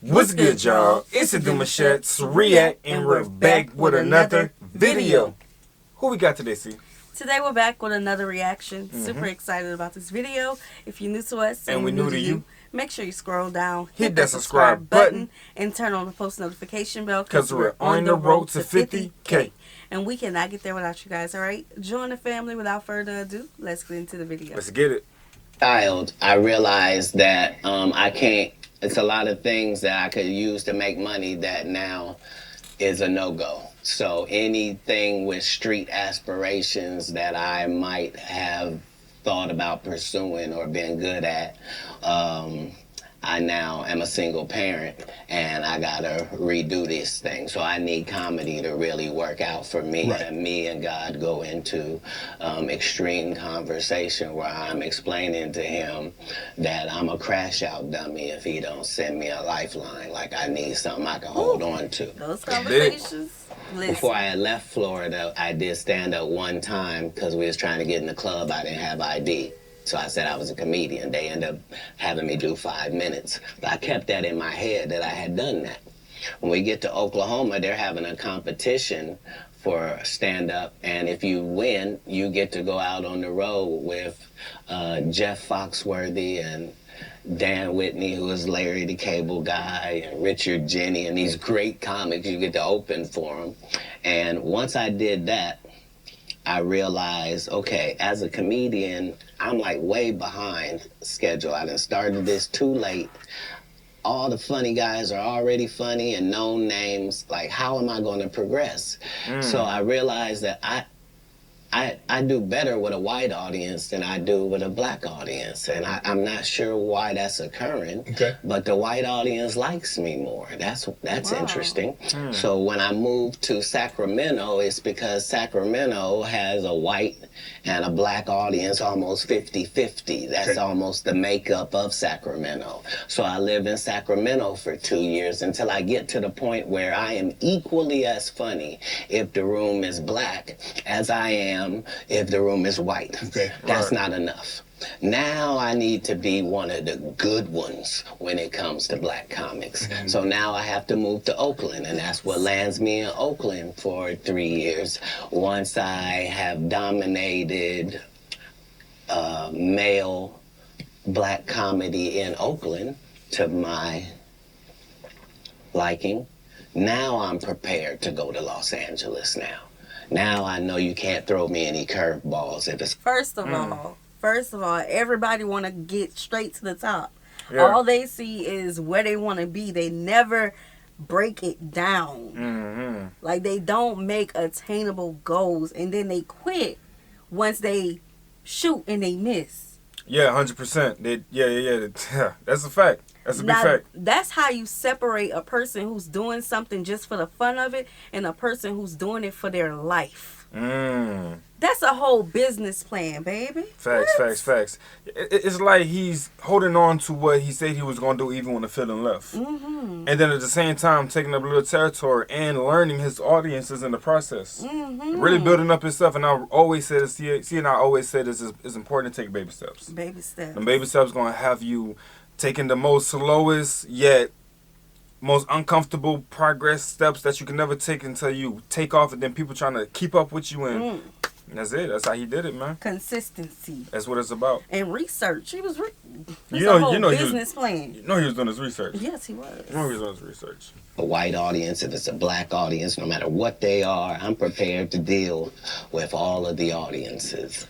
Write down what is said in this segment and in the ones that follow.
What's good, y'all? It's the Demouchets React, and we're back with another video. Who we got today, C? Today we're back with another reaction. Super excited about this video. If you're new to us and we're new to you, make sure you scroll down, hit that subscribe button, and turn on the post notification bell because we're on the road to 50K. And we cannot get there without you guys, alright? Join the family. Without further ado, let's get into the video. Let's get it. Child, I realized that I can't. It's a lot of things that I could use to make money that now is a no-go. So anything with street aspirations that I might have thought about pursuing or been good at, I now am a single parent and I gotta redo this thing. So I need comedy to really work out for me. Right. And me and God go into extreme conversation where I'm explaining to him that I'm a crash out dummy if he don't send me a lifeline. Like I need something I can hold on to. Those conversations. Before I had left Florida, I did stand up one time because we was trying to get in the club. I didn't have ID. So I said I was a comedian. They ended up having me do 5 minutes. But I kept that in my head that I had done that. When we get to Oklahoma, they're having a competition for stand-up. And if you win, you get to go out on the road with Jeff Foxworthy and Dan Whitney, who is Larry the Cable Guy, and Richard Jenny, and these great comics. You get to open for them. And once I did that, I realized, okay, as a comedian, I'm like way behind schedule. I done started this too late. All the funny guys are already funny and known names. Like, how am I going to progress? So I realized that I do better with a white audience than I do with a black audience. And I'm not sure why that's occurring, okay, but the white audience likes me more. That's wow. Interesting. So when I moved to Sacramento, it's because Sacramento has a white and a black audience almost 50-50. That's okay. Almost the makeup of Sacramento. So I lived in Sacramento for 2 years until I get to the point where I am equally as funny if the room is black as I am if the room is white. Okay. That's not enough. Now I need to be one of the good ones when it comes to black comics. So now I have to move to Oakland, and that's what lands me in Oakland for 3 years. Once I have dominated male black comedy in Oakland to my liking, now I'm prepared to go to Los Angeles now. Now I know you can't throw me any curveballs if it's... First of all, everybody want to get straight to the top. Yeah. All they see is where they want to be. They never break it down. Like, they don't make attainable goals, and then they quit once they shoot and they miss. Yeah, 100%. Yeah. That's a fact. That's a big fact. That's how you separate a person who's doing something just for the fun of it and a person who's doing it for their life. That's a whole business plan, baby. Facts. It's like he's holding on to what he said he was going to do even when the feeling left. And then at the same time, taking up a little territory and learning his audiences in the process. Really building up his stuff. And I always say this, and I always say this, it's important to take baby steps. Baby steps. And baby steps going to have you taking the most slowest yet most uncomfortable progress steps that you can never take until you take off, and then people trying to keep up with you, and that's it. That's how he did it, man. Consistency. That's what it's about. And research. He was business plan. You know he was doing his research. Yes, he was. You know he was doing his research. A white audience, if it's a black audience, no matter what they are, I'm prepared to deal with all of the audiences.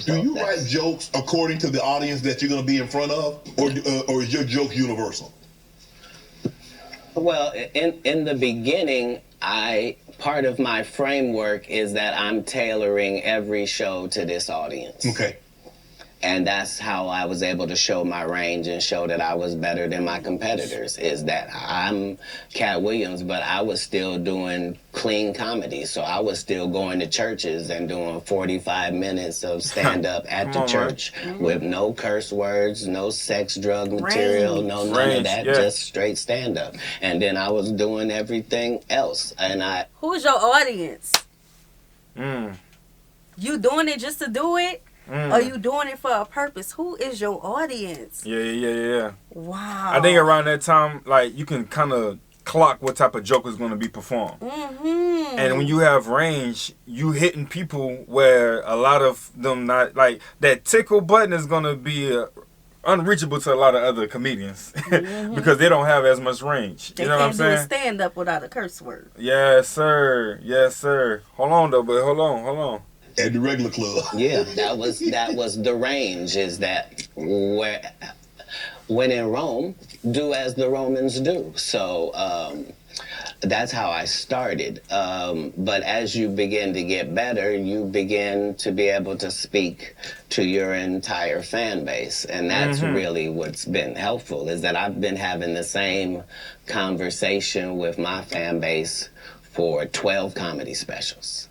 Do you write jokes according to the audience that you're going to be in front of, or is your joke universal? Well, in the beginning, part of my framework is that I'm tailoring every show to this audience. Okay. And that's how I was able to show my range and show that I was better than my competitors, is that I'm Katt Williams, but I was still doing clean comedy. So I was still going to churches and doing 45 minutes of stand-up at the church with no curse words, no sex, drug material, none of that, just straight stand-up. And then I was doing everything else. And Who's your audience? You doing it just to do it? Are you doing it for a purpose? Who is your audience? Yeah. Wow. I think around that time, like, you can kind of clock what type of joke is going to be performed. And when you have range, you hitting people where a lot of them not, like, that tickle button is going to be unreachable to a lot of other comedians because they don't have as much range. You know what I'm saying? They can't do a stand up without a curse word. Yes, sir. Hold on though, but hold on. At the regular club. Yeah, that was the range. Is that where when in Rome, do as the Romans do. So that's how I started. But as you begin to get better, you begin to be able to speak to your entire fan base. And that's really what's been helpful, is that I've been having the same conversation with my fan base for 12 comedy specials.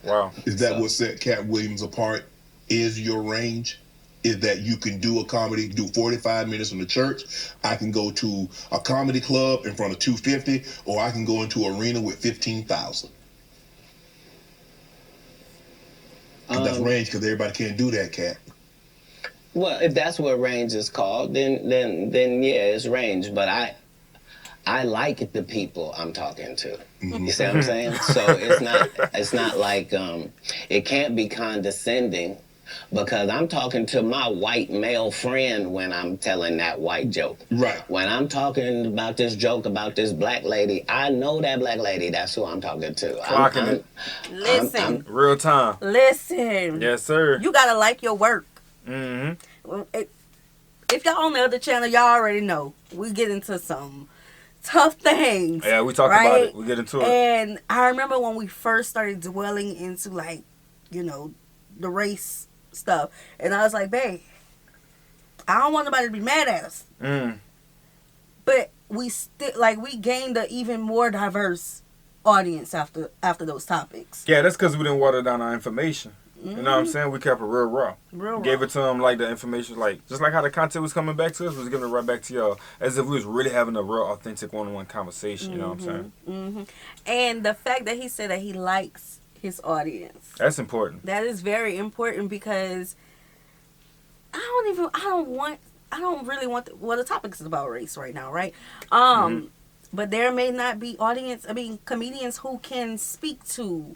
Wow. Is that what set Katt Williams apart? Is your range? Is that you can do a comedy, do 45 minutes in the church. I can go to a comedy club in front of 250, or I can go into an arena with 15,000. That's range, because everybody can't do that, Katt. Well, if that's what range is called, then yeah, it's range. But I like the people I'm talking to. You see what I'm saying? So it's not like it can't be condescending. Because I'm talking to my white male friend when I'm telling that white joke. Right. When I'm talking about this joke about this black lady, I know that black lady. That's who I'm talking to. Clocking it. Listen. Real time. Listen. Yes, sir. You gotta like your work. Mm-hmm. If y'all on the other channel, y'all already know we get into some tough things. Yeah, we talk about it. We get into it. And I remember when we first started dwelling into, like, you know, the race stuff, and I was like, babe, I don't want nobody to be mad at us. But we gained an even more diverse audience after those topics. Yeah, that's because we didn't water down our information. You know what I'm saying? We kept it real raw. Gave it to them like the information, like just like how the content was coming back to us, was giving it right back to y'all, as if we was really having a real authentic one-on-one conversation. You know what I'm saying? And the fact that he said that he likes his audience, that's important. that is very important, because I don't really want the topic is about race right now, right? But there may not be comedians who can speak to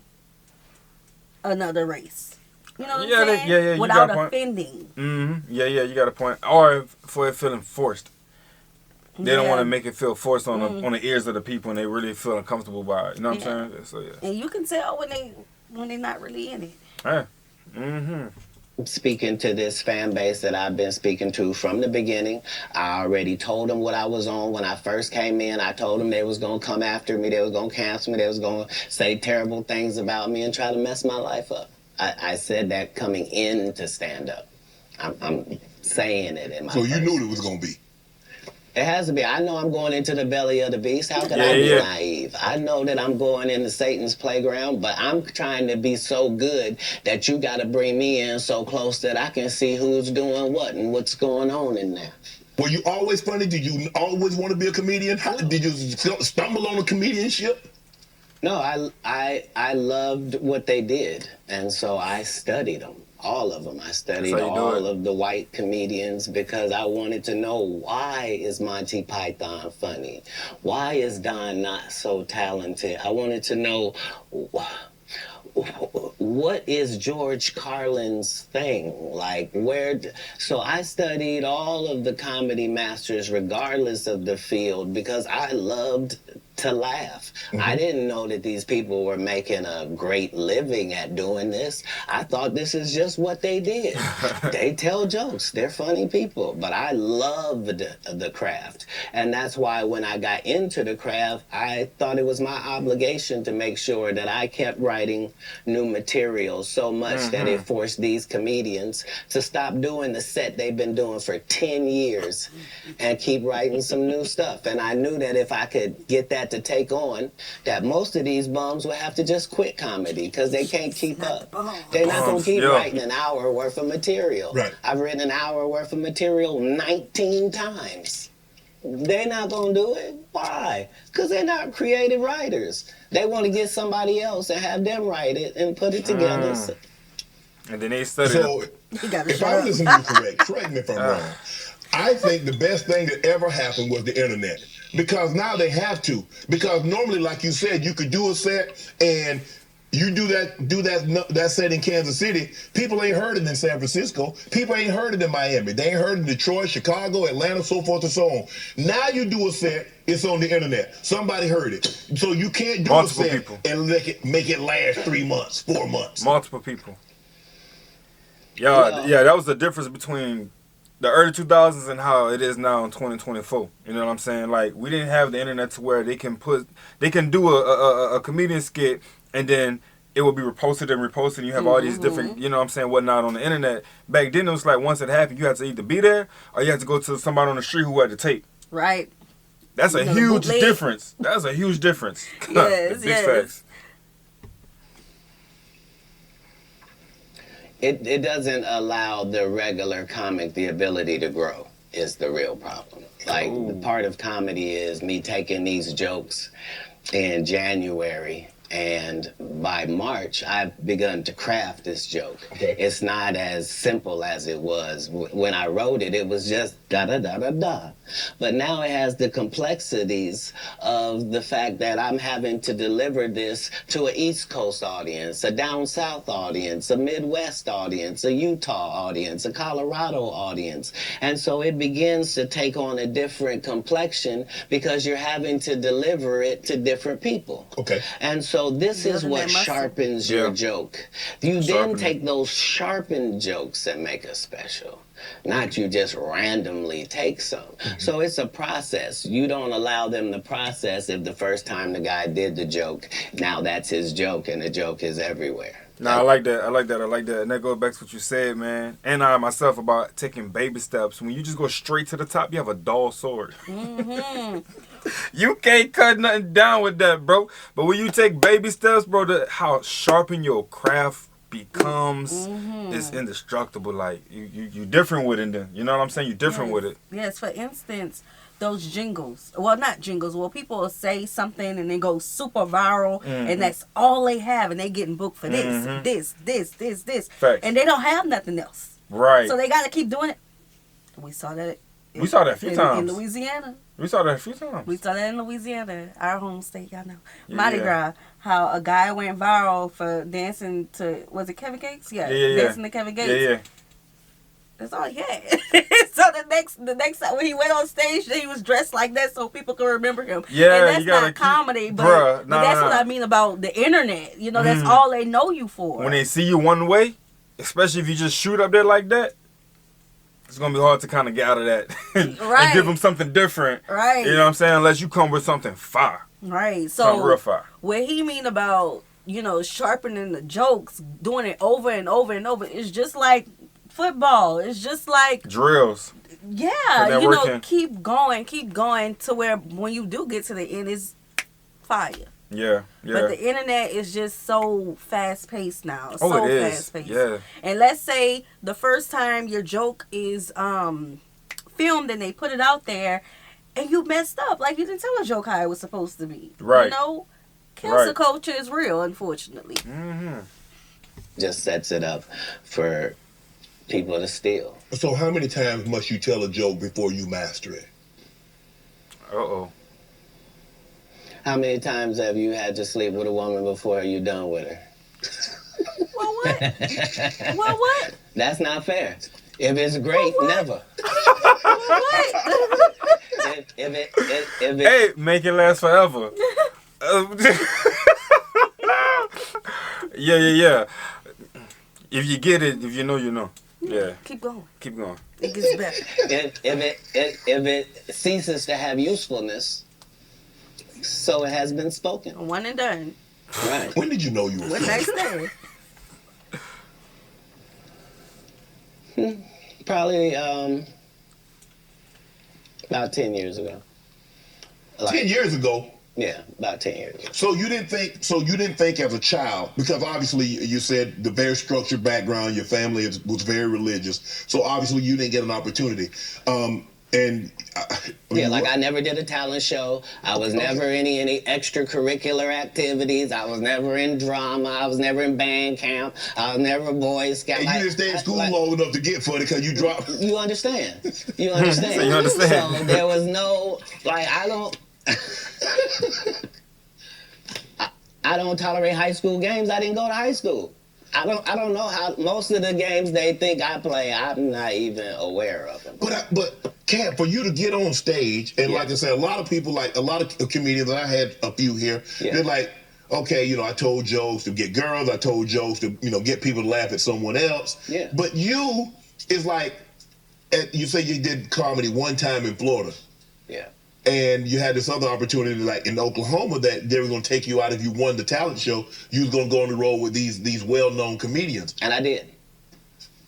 another race. You know what I'm saying? Yeah, without offending. Yeah, you got a point. Or for it feeling forced. They don't want to make it feel forced on the ears of the people, and they really feel uncomfortable by it. You know what I'm saying? So, yeah. And you can tell when they're not really in it. Yeah. Speaking to this fan base that I've been speaking to from the beginning, I already told them what I was on when I first came in. I told them they was going to come after me, they was going to cancel me, they was going to say terrible things about me and try to mess my life up. I said that coming into stand-up. I'm saying it in my So you face. knew it was going to be. It has to be. I know I'm going into the belly of the beast. How could I be naive? I know that I'm going into Satan's playground, but I'm trying to be so good that you got to bring me in so close that I can see who's doing what and what's going on in there. Were you always funny? Did you always want to be a comedian? Did you stumble on a comedianship? No, I loved what they did, and so I studied them. All of them. I studied all of the white comedians because I wanted to know, why is Monty Python funny? Why is Don not so talented? I wanted to know, what is George Carlin's thing? Like, so I studied all of the comedy masters regardless of the field because I loved to laugh. I didn't know that these people were making a great living at doing this. I thought this is just what they did. They tell jokes. They're funny people. But I loved the craft. And that's why when I got into the craft, I thought it was my obligation to make sure that I kept writing new material so much that it forced these comedians to stop doing the set they've been doing for 10 years and keep writing some new stuff. And I knew that if I could get that to take on, that most of these bums would have to just quit comedy because they can't keep up. They're not going to keep writing an hour worth of material. Right. I've written an hour worth of material 19 times. They're not going to do it. Why? Because they're not creative writers. They want to get somebody else and have them write it and put it together. And then they studied. So, if I'm listening to you correct me if I'm wrong. I think the best thing that ever happened was the internet. Because now they have to. Because normally, like you said, you could do a set and you do that set in Kansas City. People ain't heard it in San Francisco. People ain't heard it in Miami. They ain't heard it in Detroit, Chicago, Atlanta, so forth and so on. Now you do a set, it's on the internet. Somebody heard it. So you can't do multiple a set people. And make it last 3 months, 4 months. Multiple people. Yeah, that was the difference between the early 2000s and how it is now in 2024. You know what I'm saying? Like, we didn't have the internet to where they can do a comedian skit and then it will be reposted and reposted and you have all these different, you know what I'm saying, whatnot on the internet. Back then it was like once it happened, you had to either be there or you had to go to somebody on the street who had the tape. Right. That's a huge difference. That's a huge difference. Yes, Big facts. It doesn't allow the regular comic the ability to grow is the real problem. Like, the part of comedy is me taking these jokes in January, and by March, I've begun to craft this joke. Okay. It's not as simple as it was. When I wrote it, it was just da-da-da-da-da. But now it has the complexities of the fact that I'm having to deliver this to an East Coast audience, a down South audience, a Midwest audience, a Utah audience, a Colorado audience. And so it begins to take on a different complexion because you're having to deliver it to different people. Okay. And so this is what sharpens your joke. You then take those sharpened jokes and make a special. Not you just randomly take some. So it's a process. You don't allow them to process if the first time the guy did the joke, now that's his joke and the joke is everywhere. No, I like that. And that goes back to what you said, man. And I myself about taking baby steps. When you just go straight to the top, you have a dull sword. You can't cut nothing down with that, bro. But when you take baby steps, bro, how sharpen your craft becomes is indestructible. Like, you different with it then. You know what I'm saying? You different with it. Yes, for instance, those jingles. Well, not jingles. Well, people will say something and then go super viral and that's all they have and they getting booked for this. Facts. And they don't have nothing else. Right. So they got to keep doing it. We saw that. A few times. In Louisiana. We saw that a few times. We saw that in Louisiana, our home state, y'all know. Mardi Gras, how a guy went viral for dancing to, was it Kevin Gates? Yeah. Dancing to Kevin Gates. Yeah. That's all he had. So the next time when he went on stage, he was dressed like that so people could remember him. Yeah, and that's not comedy, but that's what I mean about the internet. You know, that's all they know you for. When they see you one way, especially if you just shoot up there like that, it's going to be hard to kind of get out of that and give them something different. Right. You know what I'm saying? Unless you come with something fire. Right. So something real fire. What he mean about, you know, sharpening the jokes, doing it over and over and over, it's just like football. It's just like drills. Yeah. You know, keep going to where when you do get to the end, it's fire. Yeah. But the internet is just so fast paced now. Fast paced. Yeah. And let's say the first time your joke is filmed and they put it out there and you messed up. Like, you didn't tell a joke how it was supposed to be. Right. You know? Cancel culture is real, unfortunately. Just sets it up for people to steal. So how many times must you tell a joke before you master it? Uh-oh. How many times have you had to sleep with a woman before you're done with her? Well, what? Well, what? That's not fair. If it's great, never. What? Hey, make it last forever. Yeah. If you get it, if you know, you know. Yeah. Keep going. It gets better. If it ceases to have usefulness, so it has been spoken. One and done. Right. When did you know you were What next day? Probably about 10 years ago. 10 years ago? Yeah, about 10 years ago. So you didn't think as a child, because obviously you said the very structured background, your family was very religious, so obviously you didn't get an opportunity. And yeah, like I never did a talent show. I was never any extracurricular activities. I was never in drama. I was never in band camp. I was never a Boy Scout. And you didn't stay in school long enough to get funny because you dropped. You understand? You understand? So you understand. So there was no, like, I don't tolerate high school games. I didn't go to high school. I don't know how most of the games they think I play, I'm not even aware of them. But Katt, for you to get on stage, and like I said, a lot of people, like a lot of comedians, I had a few here, they're like, okay, you know, I told jokes to get girls, I told jokes to, you know, get people to laugh at someone else. Yeah. But you is like, you say you did comedy one time in Florida. Yeah. And you had this other opportunity, like in Oklahoma, that they were going to take you out if you won the talent show. You was going to go on the road with these well-known comedians. And I did.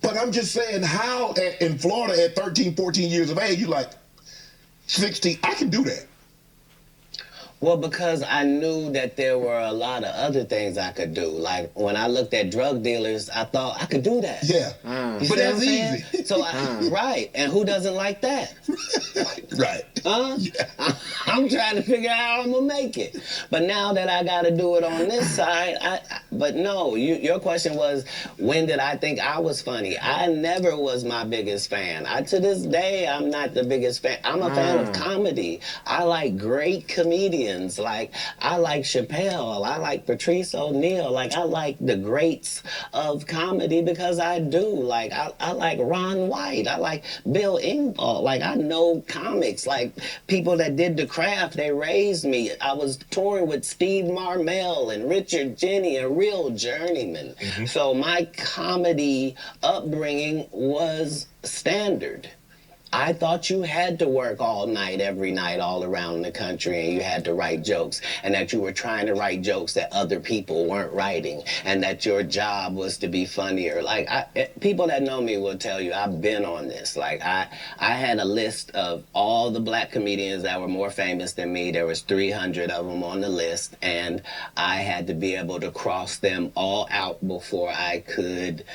But I'm just saying, how in Florida at 13, 14 years of age, you like, 16, I can do that. Well, because I knew that there were a lot of other things I could do. Like, when I looked at drug dealers, I thought I could do that. Yeah. But that's easy. So, right. And who doesn't like that? Right. Yeah. I'm trying to figure out how I'm going to make it. But now that I got to do it on this side, but no, your question was, when did I think I was funny? I never was my biggest fan. To this day, I'm not the biggest fan. I'm a fan of comedy. I like great comedians. Like, I like Chappelle. I like Patrice O'Neal. Like, I like the greats of comedy because I do. Like, I like Ron White. I like Bill Engvall. Like, I know comics. Like, people that did the craft, they raised me. I was touring with Steve Marmel and Richard Jenny, a real journeyman. So my comedy upbringing was standard. I thought you had to work all night, every night, all around the country, and you had to write jokes, and that you were trying to write jokes that other people weren't writing, and that your job was to be funnier. Like, people that know me will tell you I've been on this. Like, I had a list of all the black comedians that were more famous than me. There was 300 of them on the list, and I had to be able to cross them all out before I could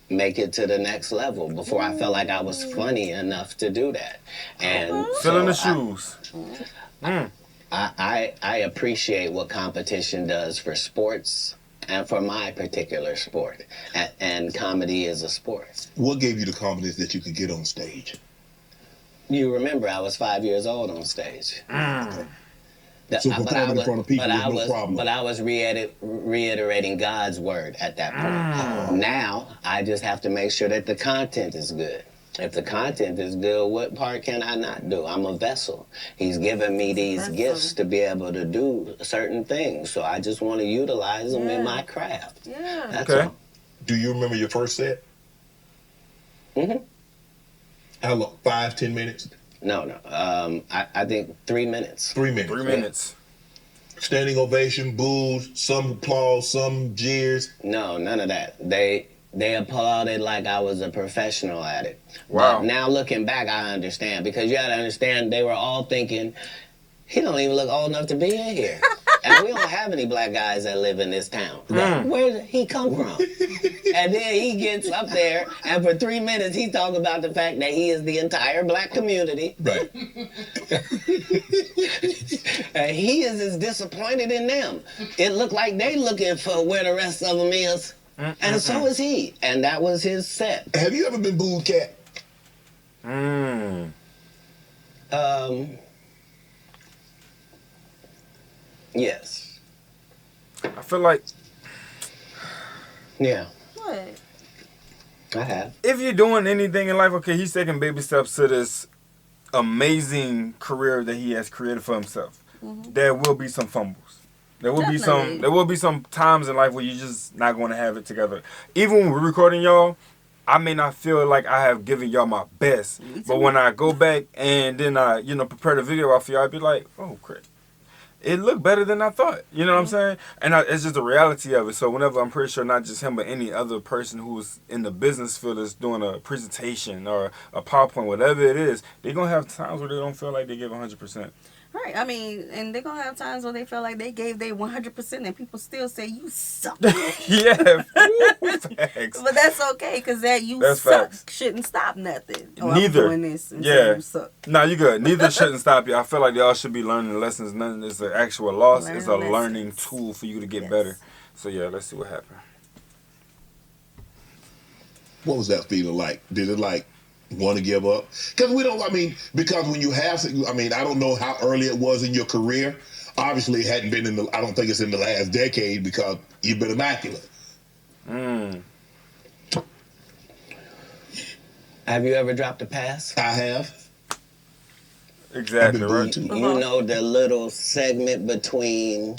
make it to the next level, before I felt like I was funny enough to do that. And fill in the shoes. I appreciate what competition does for sports and for my particular sport. And comedy is a sport. What gave you the confidence that you could get on stage? You remember I was 5 years old on stage. So performing in front of people was no problem. But I was reiterating God's word at that point. Now, I just have to make sure that the content is good. If the content is good, what part can I not do? I'm a vessel. He's given me these gifts to be able to do certain things. So I just want to utilize them in my craft. Yeah. That's all. Do you remember your first set? How long? 5, 10 minutes? No. I think 3 minutes. 3 minutes. 3 minutes. Standing ovation, boos, some applause, some jeers. No, none of that. They applauded like I was a professional at it. Wow. But now looking back, I understand. Because you gotta understand, they were all thinking, he don't even look old enough to be in here. And we don't have any black guys that live in this town. Where did he come from? And then he gets up there, and for 3 minutes, he talks about the fact that he is the entire black community. Right. And he is as disappointed in them. It looked like they looking for where the rest of them is. And so is he. And that was his set. Have you ever been booed, Katt? Yes. I feel like Yeah. What? I have. if you're doing anything in life, okay, he's taking baby steps to this amazing career that he has created for himself. There will be some fumbles. There will be some times in life where you're just not going to have it together. Even when we're recording y'all, I may not feel like I have given y'all my best, but when I go back and then I, prepare the video out for y'all, I'd be like, oh crap. it looked better than I thought. You know what I'm saying? And it's just the reality of it. So whenever, I'm pretty sure not just him, but any other person who's in the business field is doing a presentation or a PowerPoint, whatever it is, they're going to have times where they don't feel like they give 100%. Right. I mean, and they're going to have times where they feel like they gave their 100% and people still say you suck. Yeah. Facts. But that's okay, because that That's suck facts. shouldn't stop nothing. Neither. I'm doing this and say you suck. No, you good. Neither shouldn't stop you. I feel like they all should be learning lessons. None is an actual loss. It's a learning tool for you to get better. So, yeah, let's see what happened. What was that feeling like? Did it like want to give up? Because because when you have, I don't know how early it was in your career. Obviously, it hadn't been I don't think it's in the last decade because you've been immaculate. Have you ever dropped a pass? I have. Exactly, right. You know the little segment between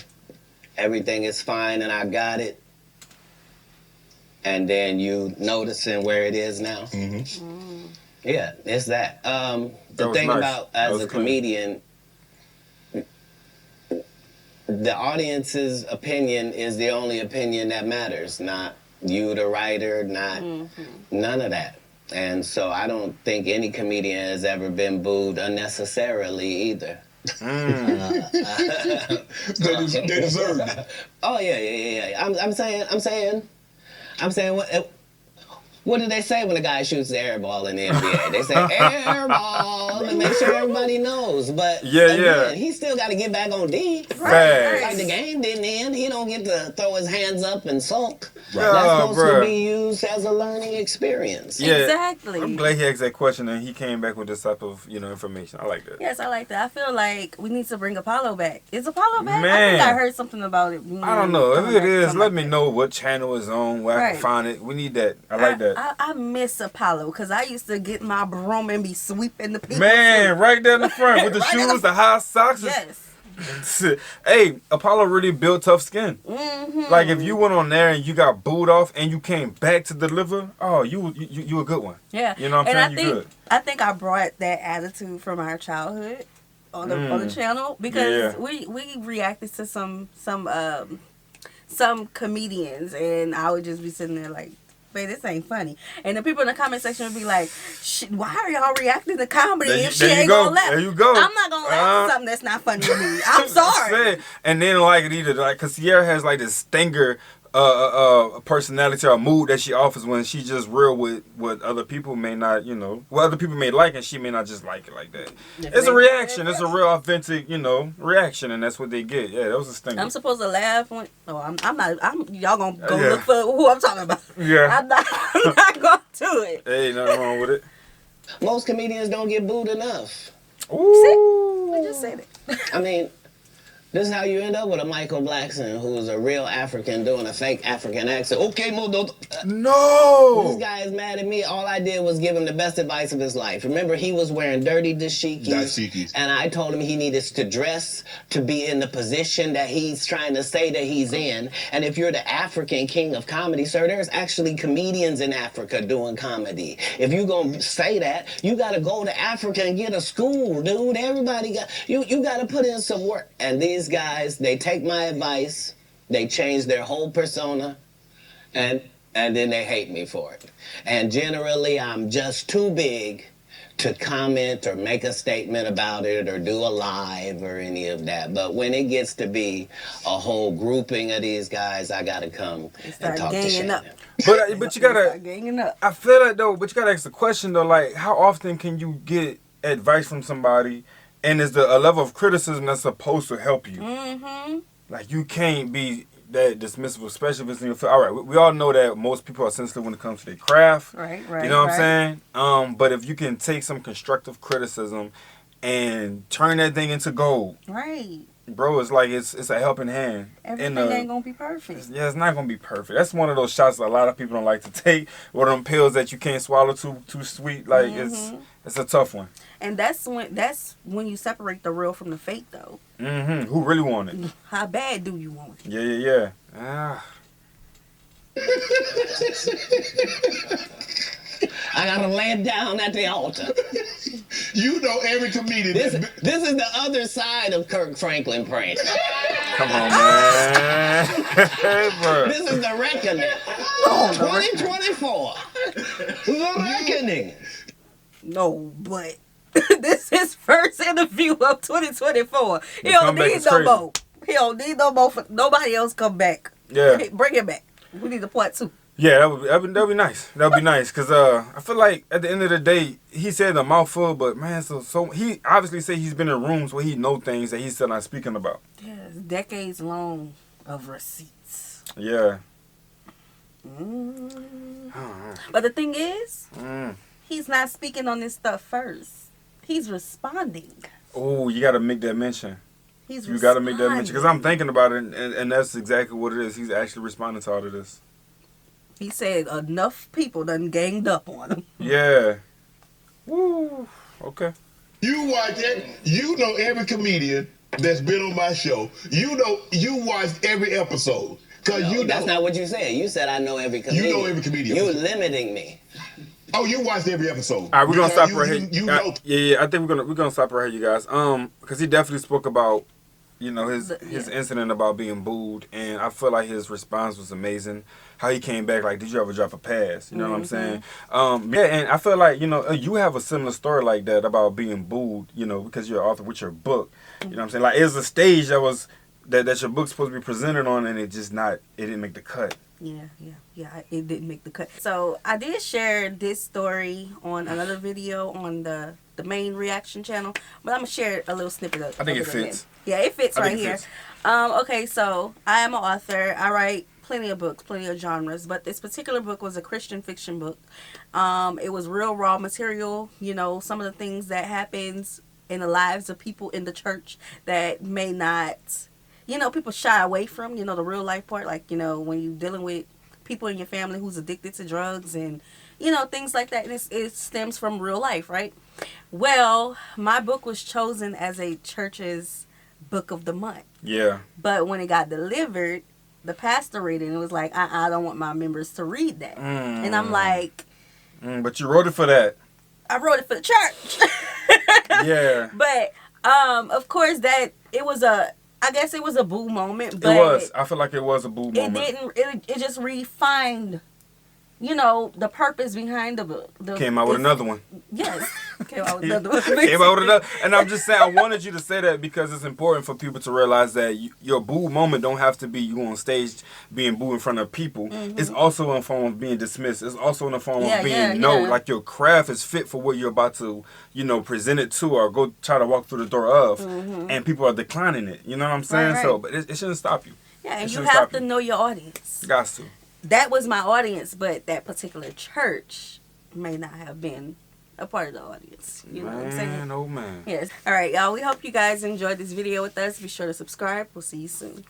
everything is fine and I got it, and then you noticing where it is now? Mm-hmm. Yeah, it's that. The thing about, as a comedian, the audience's opinion is the only opinion that matters, not you, the writer, not none of that. And so I don't think any comedian has ever been booed unnecessarily either. They deserve it. Oh yeah. I'm saying what do they say when a guy shoots the air ball in the NBA? They say air ball to make sure everybody knows. But again, he still got to get back on D. Right. Like the game didn't end. He don't get to throw his hands up and sulk. Right. That's supposed to be used as a learning experience. Yeah, exactly. I'm glad he asked that question and he came back with this type of information. I like that. Yes, I like that. I feel like we need to bring Apollo back. Is Apollo back? Man. I think I heard something about it. I don't know. If it is, let me know what channel is on, where I can find it. We need that. I like that. I miss Apollo because I used to get my broom and be sweeping the people. Man, right there in the front with the shoes, the high socks. Yes. Hey, Apollo really built tough skin. Like if you went on there and you got booed off and you came back to deliver, you a good one. Yeah. You know what I'm saying? You good. I think I brought that attitude from our childhood on the channel because we reacted to some comedians and I would just be sitting there like, "Babe, this ain't funny." And the people in the comment section would be like, "Why are y'all reacting to comedy if she ain't gonna laugh?" There you go. I'm not gonna laugh at something that's not funny to me. I'm sorry. And then because Sierra has like this stinger personality or mood that she offers when she's just real with what other people may not, what other people may like, and she may not just like it like that. It's a reaction. It's a real authentic, reaction, and that's what they get. Yeah, that was a stinger. I'm supposed to laugh when. Oh, I'm not. Y'all gonna go look for who I'm talking about. Yeah. I'm not gonna do it. Hey, nothing wrong with it. Most comedians don't get booed enough. Ooh. I just said it. I mean, this is how you end up with a Michael Blackson who's a real African doing a fake African accent. Okay, No. This guy is mad at me. All I did was give him the best advice of his life. Remember, he was wearing dirty dashikis. And I told him he needed to dress to be in the position that he's trying to say that he's in. And if you're the African king of comedy, sir, there's actually comedians in Africa doing comedy. If you're going to say that, you got to go to Africa and get a school, dude. Everybody got, you got to put in some work. And these guys, they take my advice, they change their whole persona, and then they hate me for it. And generally, I'm just too big to comment or make a statement about it or do a live or any of that. But when it gets to be a whole grouping of these guys, I gotta come and talk to Shannon. But you gotta, ganging up. I feel like though, but you gotta ask the question though, like how often can you get advice from somebody and is there a level of criticism that's supposed to help you? Like you can't be that dismissive, especially if it's in your field. All right, we all know that most people are sensitive when it comes to their craft. Right. You know what I'm saying? But if you can take some constructive criticism and turn that thing into gold. Right. Bro, it's like it's a helping hand. Everything ain't gonna be perfect. It's not gonna be perfect. That's one of those shots that a lot of people don't like to take. Or them pills that you can't swallow too sweet. Like it's a tough one. And that's when you separate the real from the fake, though. Who really want it? How bad do you want it? Yeah. I gotta lay it down at the altar. You know every comedian. This is the other side of Kirk Franklin prank. Come on, man. Hey, bro. This is the reckoning. 2024. The reckoning. No, but this is his first interview of 2024. He don't need no more. He don't need no more. For nobody else come back. Yeah. Bring it back. We need a part 2. Yeah, that'd be nice. That'd be nice, cause I feel like at the end of the day, he said a mouthful, but man, so he obviously said he's been in rooms where he know things that he's still not speaking about. Yeah, it's decades long of receipts. Yeah. But the thing is, he's not speaking on this stuff first. He's responding. Oh, you gotta make that mention. You gotta make that mention, cause I'm thinking about it, and that's exactly what it is. He's actually responding to all of this. He said enough people done ganged up on him. Yeah. Woo. Okay. You watch it. You know every comedian that's been on my show. You watched every episode. Cause No, that's not what you said. You said I know every comedian. You know every comedian. You limiting me. Oh, you watched every episode. All right, we're gonna stop right here. You know. Yeah. I think we're gonna stop right here, you guys. Because he definitely spoke about, his incident about being booed, and I feel like his response was amazing. How he came back, like, did you ever drop a pass? You know what I'm saying? Yeah, and I feel like, you have a similar story like that about being booed, because you're an author with your book. You know what I'm saying? Like, it was a stage that your book's supposed to be presented on, and it didn't make the cut. Yeah, it didn't make the cut. So I did share this story on another video on the main reaction channel, but I'm gonna share a little snippet of it. I think it fits. Again. Yeah, it fits right here. Okay, so I am an author. I write plenty of books, plenty of genres, but this particular book was a Christian fiction book. It was real raw material, some of the things that happens in the lives of people in the church that may not, people shy away from, the real life part, like, when you're dealing with people in your family who's addicted to drugs and, things like that. And it stems from real life, right? Well, my book was chosen as a church's book of the month. Yeah. But when it got delivered, the pastor read it and it was like, I don't want my members to read that. And I'm like... but you wrote it for that. I wrote it for the church. Yeah. But, of course, I guess it was a boo moment. But it was. I feel like it was a boo moment. It just refined, the purpose behind the Came out with another one. Yes. Came out with another one. Came out with another. And I'm just saying, I wanted you to say that because it's important for people to realize that your boo moment don't have to be you on stage being booed in front of people. Mm-hmm. It's also in a form of being dismissed. It's also in a form of being like your craft is fit for what you're about to, present it to or go try to walk through the door of. Mm-hmm. And people are declining it. You know what I'm saying? Right. So, but it shouldn't stop you. Yeah, and you have to know your audience. Got to. That was my audience, but that particular church may not have been a part of the audience. You know what I'm saying? Oh, man. Yes. All right, y'all. We hope you guys enjoyed this video with us. Be sure to subscribe. We'll see you soon.